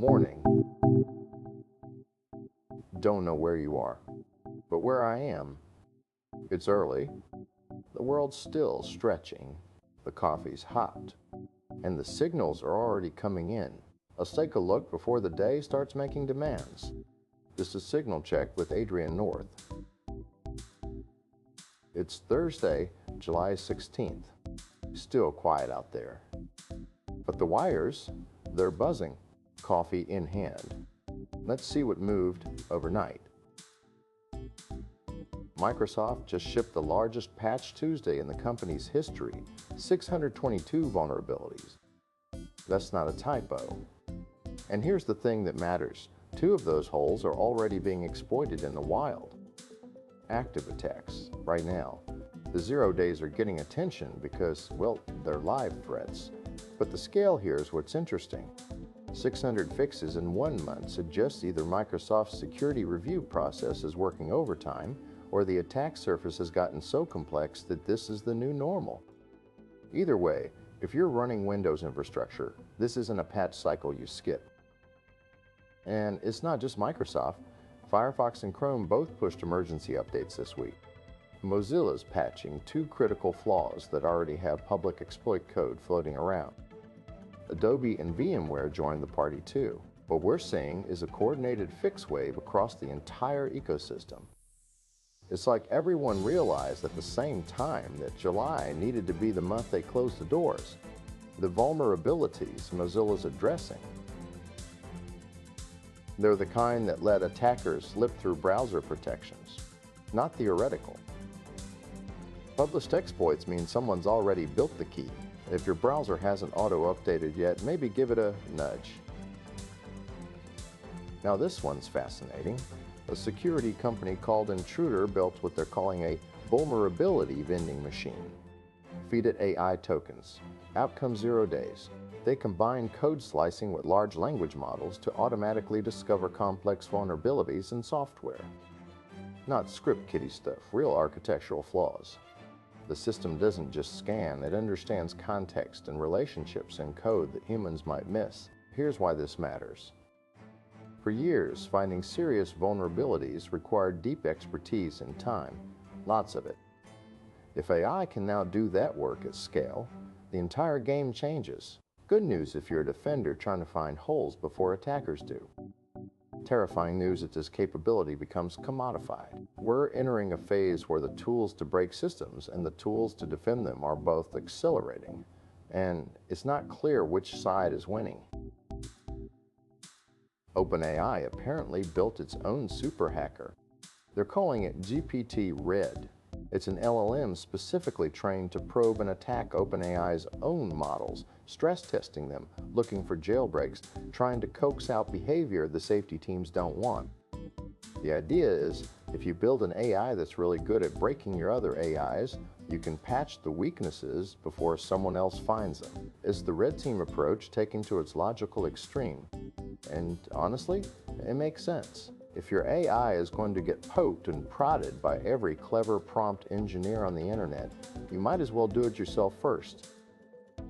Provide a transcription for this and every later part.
Morning. Don't know where you are, but where I am, it's early. The world's still stretching. The coffee's hot, and the signals are already coming in. Let's take a look before the day starts making demands. This is Signal Check with Adrian North. It's Thursday, July 16th. Still quiet out there. But the wires, they're buzzing, coffee in hand. Let's see what moved overnight. Microsoft just shipped the largest patch Tuesday in the company's history, 622 vulnerabilities. That's not a typo. And here's the thing that matters. 2 of those holes are already being exploited in the wild. Active attacks, right now. The 0 days are getting attention because, well, they're live threats. But the scale here is what's interesting. 600 fixes in 1 month suggests either Microsoft's security review process is working overtime, or the attack surface has gotten so complex that this is the new normal. Either way, if you're running Windows infrastructure, this isn't a patch cycle you skip. And it's not just Microsoft. Firefox and Chrome both pushed emergency updates this week. Mozilla's patching 2 critical flaws that already have public exploit code floating around. Adobe and VMware joined the party too. What we're seeing is a coordinated fix wave across the entire ecosystem. It's like everyone realized at the same time that July needed to be the month they closed the doors. The vulnerabilities Mozilla's addressing, they're the kind that let attackers slip through browser protections, not theoretical. Published exploits mean someone's already built the key. If your browser hasn't auto-updated yet, maybe give it a nudge. Now this one's fascinating. A security company called Intruder built what they're calling a vulnerability vending machine. Feed it AI tokens. Out comes 0 days. They combine code slicing with large language models to automatically discover complex vulnerabilities in software. Not script kiddie stuff, real architectural flaws. The system doesn't just scan, it understands context and relationships in code that humans might miss. Here's why this matters. For years, finding serious vulnerabilities required deep expertise and time, lots of it. If AI can now do that work at scale, the entire game changes. Good news if you're a defender trying to find holes before attackers do. Terrifying news that this capability becomes commodified. We're entering a phase where the tools to break systems and the tools to defend them are both accelerating, and it's not clear which side is winning. OpenAI apparently built its own super hacker. They're calling it GPT-Red. It's an LLM specifically trained to probe and attack OpenAI's own models, stress testing them, looking for jailbreaks, trying to coax out behavior the safety teams don't want. The idea is, if you build an AI that's really good at breaking your other AIs, you can patch the weaknesses before someone else finds them. It's the red team approach taken to its logical extreme. And honestly, it makes sense. If your AI is going to get poked and prodded by every clever prompt engineer on the internet, you might as well do it yourself first.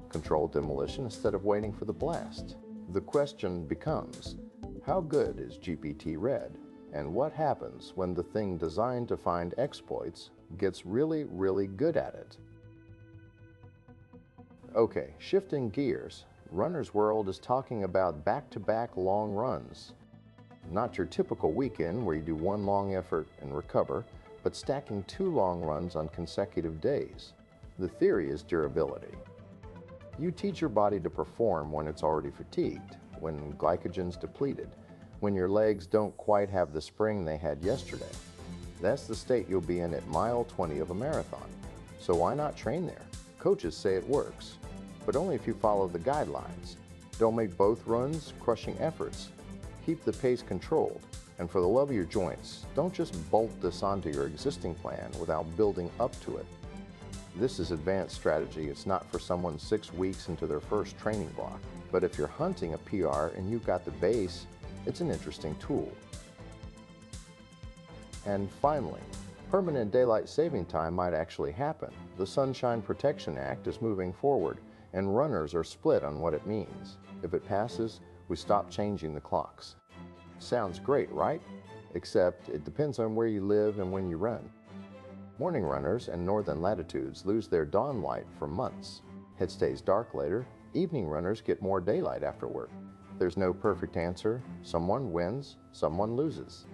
Controlled demolition instead of waiting for the blast. The question becomes, how good is GPT-Red? And what happens when the thing designed to find exploits gets really, really good at it? Okay, shifting gears, Runner's World is talking about back-to-back long runs. Not your typical weekend where you do 1 long effort and recover, but stacking 2 long runs on consecutive days. The theory is durability. You teach your body to perform when it's already fatigued, when glycogen's depleted, when your legs don't quite have the spring they had yesterday. That's the state you'll be in at mile 20 of a marathon. So why not train there? Coaches say it works, but only if you follow the guidelines. Don't make both runs crushing efforts. Keep the pace controlled, and for the love of your joints, don't just bolt this onto your existing plan without building up to it. This is advanced strategy. It's not for someone 6 weeks into their first training block. But if you're hunting a PR and you've got the base, it's an interesting tool. And finally, permanent daylight saving time might actually happen. The Sunshine Protection Act is moving forward, and runners are split on what it means. If it passes, we stop changing the clocks. Sounds great, right? Except it depends on where you live and when you run. Morning runners in northern latitudes lose their dawn light for months. It stays dark later. Evening runners get more daylight after work. There's no perfect answer. Someone wins, someone loses.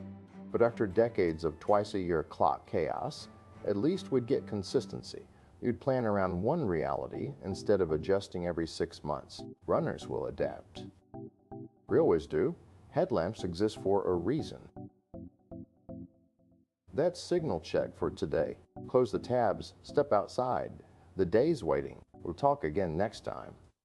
But after decades of twice-a-year clock chaos, at least we'd get consistency. You'd plan around one reality instead of adjusting every 6 months. Runners will adapt. Railways do. Headlamps exist for a reason. That's Signal Check for today. Close the tabs, step outside. The day's waiting. We'll talk again next time.